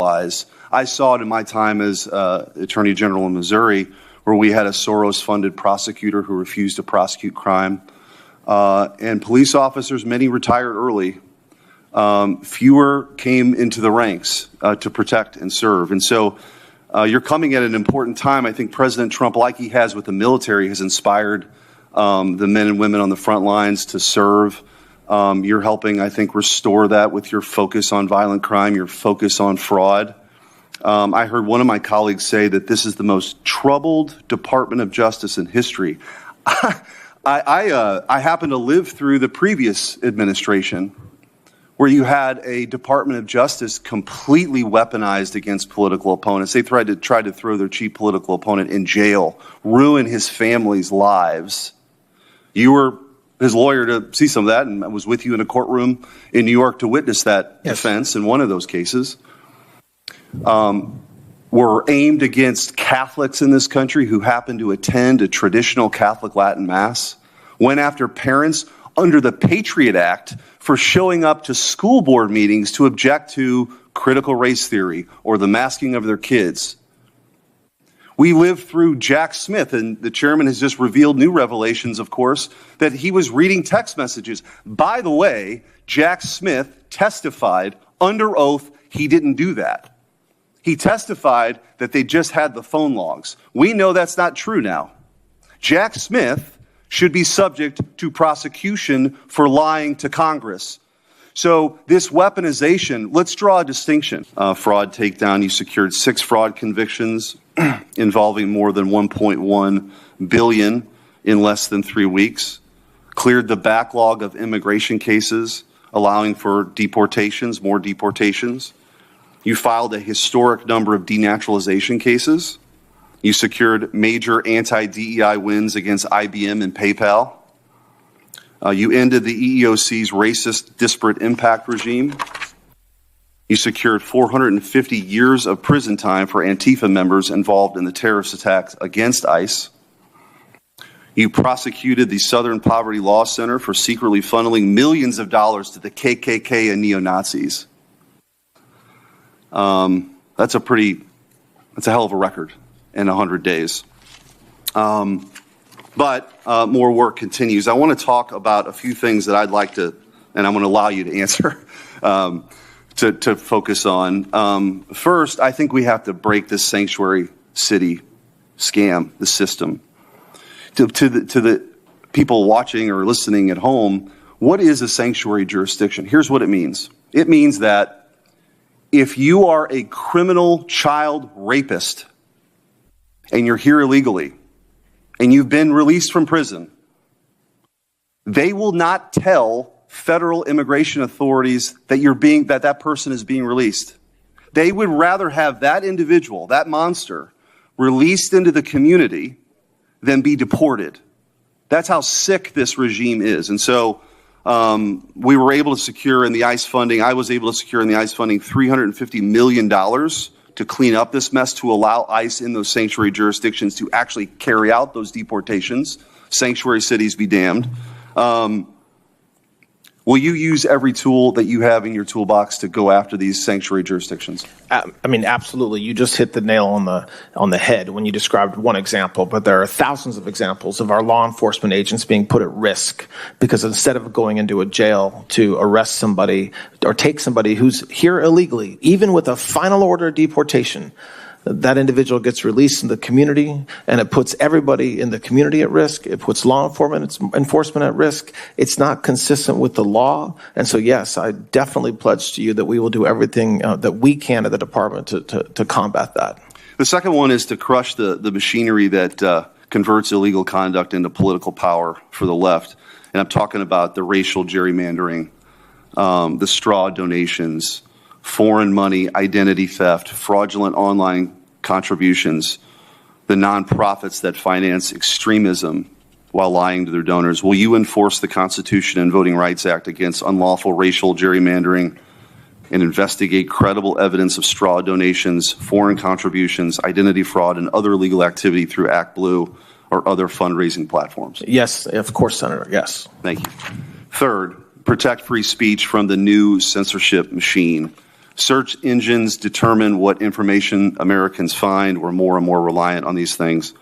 I saw it in my time as Attorney General in Missouri, where we had a Soros-funded prosecutor who refused to prosecute crime. And police officers, many retired early. Fewer came into the ranks to protect and serve. And so you're coming at an important time. I think President Trump, like he has with the military, has inspired the men and women on the front lines to serve. You're helping, I think, restore that with your focus on violent crime, your focus on fraud. I heard one of my colleagues say that this is the most troubled Department of Justice in history. I happen to live through the previous administration, where you had a Department of Justice completely weaponized against political opponents. They tried to throw their chief political opponent in jail, ruin his family's lives. You were his lawyer to see some of that, and I was with you in a courtroom in New York to witness that defense in one of those cases. Were aimed against Catholics in this country who happen to attend a traditional Catholic Latin Mass, went after parents under the Patriot Act for showing up to school board meetings to object to critical race theory or the masking of their kids. We lived through Jack Smith, and the chairman has just revealed new revelations, of course, that he was reading text messages. By the way, Jack Smith testified under oath he didn't do that. He testified that they just had the phone logs. We know that's not true now. Jack Smith should be subject to prosecution for lying to Congress. So this weaponization, let's draw a distinction. Fraud takedown, you secured 6 fraud convictions involving more than $1.1 billion in less than 3 weeks. Cleared the backlog of immigration cases, allowing for deportations, more deportations. You filed a historic number of denaturalization cases. You secured major anti-DEI wins against IBM and PayPal. You ended the EEOC's racist disparate impact regime. You secured 450 years of prison time for Antifa members involved in the terrorist attacks against ICE. You prosecuted the Southern Poverty Law Center for secretly funneling millions of dollars to the KKK and neo-Nazis. That's a hell of a record in 100 days. But more work continues. I want to talk about a few things that I'd like to, and I'm going to allow you to answer, to focus on. First, I think we have to break this sanctuary city scam, the system. To the people watching or listening at home, what is a sanctuary jurisdiction? Here's what it means. It means that if you are a criminal child rapist and you're here illegally and you've been released from prison, they will not tell federal immigration authorities that that person is being released. They would rather have that individual, that monster, released into the community than be deported. That's how sick this regime is. And so we were able to secure in the ICE funding, I was able to secure in the ICE funding $350 million to clean up this mess, to allow ICE in those sanctuary jurisdictions to actually carry out those deportations. Sanctuary cities be damned. Will you use every tool that you have in your toolbox to go after these sanctuary jurisdictions? I mean, absolutely. You just hit the nail on the head when you described one example, but there are thousands of examples of our law enforcement agents being put at risk because instead of going into a jail to arrest somebody or take somebody who's here illegally, even with a final order of deportation, that individual gets released in the community, and it puts everybody in the community at risk. It puts law enforcement at risk. It's not consistent with the law. And so, yes, I definitely pledge to you that we will do everything that we can at the department to combat that. The second one is to crush the machinery that converts illegal conduct into political power for the left. And I'm talking about the racial gerrymandering, the straw donations, foreign money, identity theft, fraudulent online contributions, the nonprofits that finance extremism while lying to their donors. Will you enforce the Constitution and Voting Rights Act against unlawful racial gerrymandering and investigate credible evidence of straw donations, foreign contributions, identity fraud, and other illegal activity through ActBlue or other fundraising platforms? Yes, of course, Senator, yes. Thank you. Third, protect free speech from the new censorship machine. Search engines determine what information Americans find. We're more and more reliant on these things.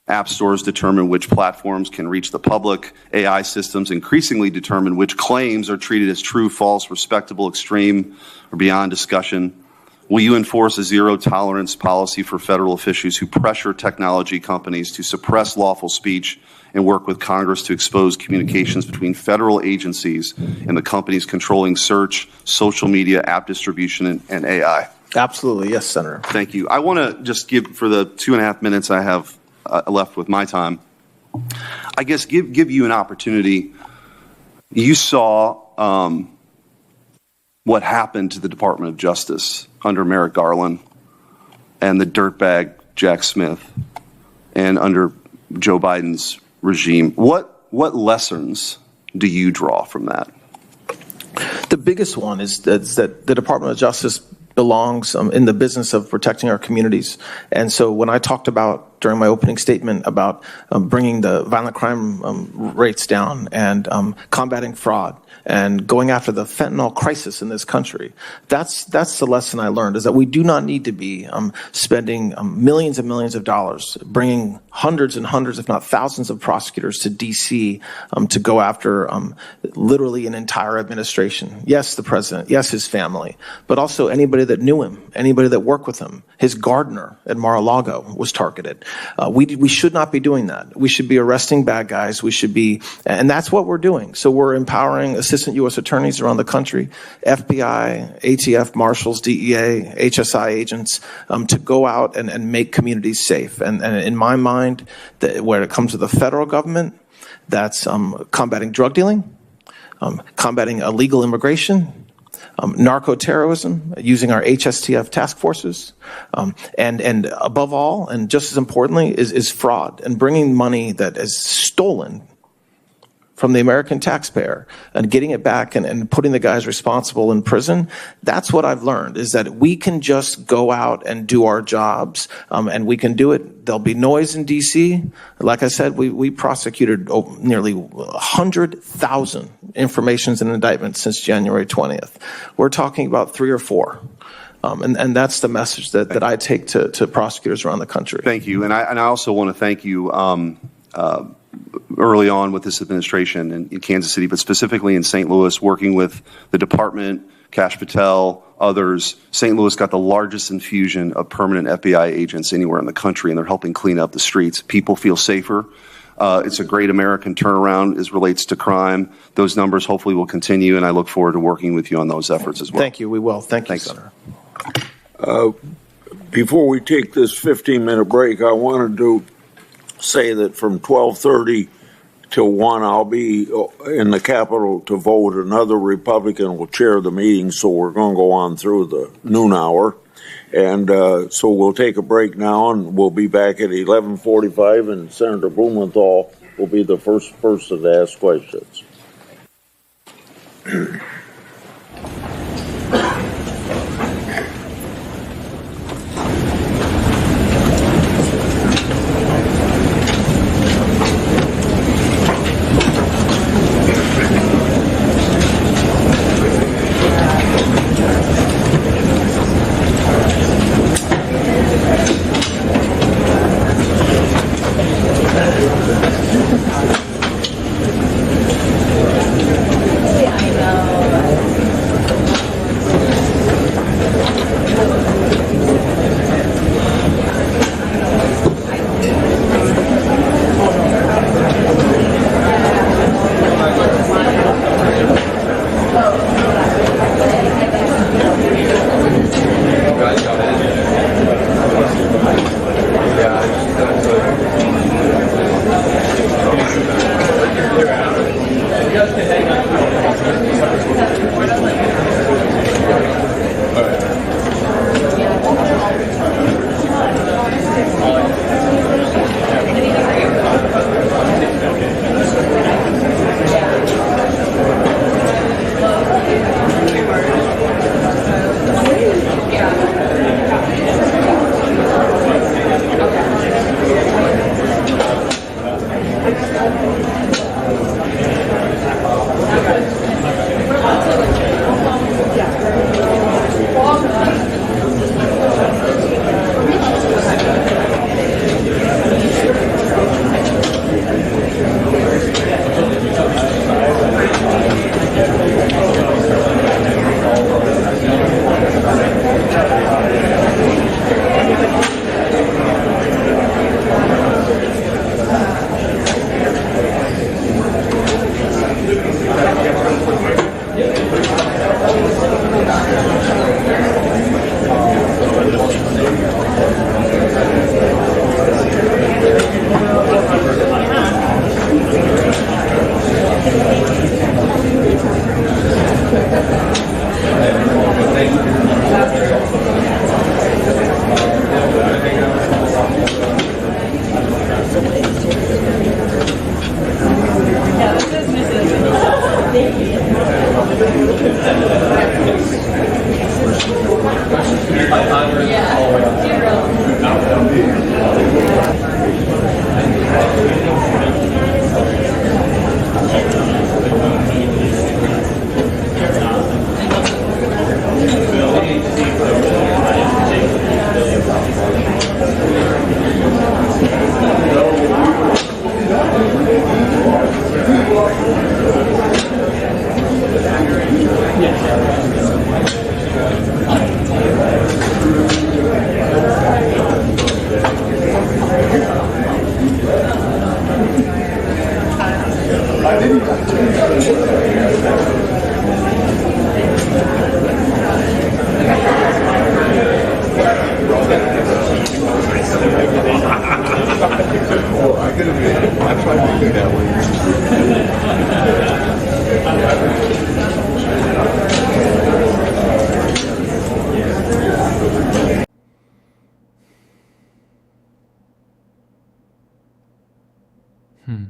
App stores determine which platforms can reach the public. AI systems increasingly determine which claims are treated as true, false, respectable, extreme, or beyond discussion. Will you enforce a zero-tolerance policy for federal officials who pressure technology companies to suppress lawful speech and work with Congress to expose communications between federal agencies and the companies controlling search, social media, app distribution, and AI? Absolutely. Yes, Senator. Thank you. I want to just give, for the 2.5 minutes I have left with my time, I guess give you an opportunity. You saw what happened to the Department of Justice under Merrick Garland and the dirtbag Jack Smith and under Joe Biden's regime. What lessons do you draw from that? The biggest one is that the Department of Justice belongs in the business of protecting our communities. And so when I talked about during my opening statement about bringing the violent crime rates down and combating fraud and going after the fentanyl crisis in this country, that's the lesson I learned, is that we do not need to be spending millions and millions of dollars, bringing hundreds and hundreds, if not thousands of prosecutors to D.C. To go after literally an entire administration. Yes, the president, yes, his family, but also anybody that knew him, anybody that worked with him. His gardener at Mar-a-Lago was targeted. We should not be doing that. We should be arresting bad guys. We should be, and that's what we're doing. So we're empowering assistant U.S. attorneys around the country, FBI, ATF, marshals, DEA, HSI agents, to go out and make communities safe. And in my mind, when it comes to the federal government, that's combating drug dealing, combating illegal immigration, narco-terrorism, using our HSTF task forces, and above all, and just as importantly, is fraud and bringing money that is stolen from the American taxpayer and getting it back and putting the guys responsible in prison. That's what I've learned, is that we can just go out and do our jobs, and we can do it. There'll be noise in D.C. Like I said, we prosecuted nearly 100,000 informations and indictments since January 20th. We're talking about 3 or 4. And that's the message that I take to prosecutors around the country. Thank you. And I also want to thank you early on with this administration in Kansas City, but specifically in St. Louis, working with the department, Kash Patel, others. St. Louis got the largest infusion of permanent FBI agents anywhere in the country, and they're helping clean up the streets. People feel safer. It's a great American turnaround as relates to crime. Those numbers hopefully will continue, and I look forward to working with you on those efforts as well. Thank you. We will. Thank you, Thanks. Senator. Before we take this 15-minute break, I wanted to say that from 12:30 till 1, I'll be in the Capitol to vote. Another Republican will chair the meeting, so we're going to go on through the noon hour. And so we'll take a break now, and we'll be back at 11:45, and Senator Blumenthal will be the first person to ask questions. I know. Hmm.